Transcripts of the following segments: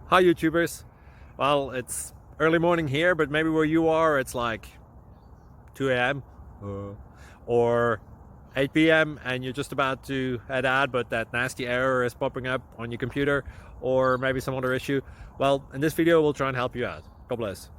Hi YouTubers. Well, it's early morning here, but maybe where you are it's like 2 a.m. or 8 p.m. and you're just about to head out, but that nasty error is popping up on your computer, or maybe some other issue. Well, in this video we'll try and help you out. God bless.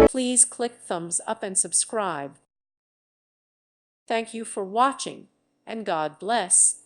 Please click thumbs up and subscribe. Thank you for watching, and God bless.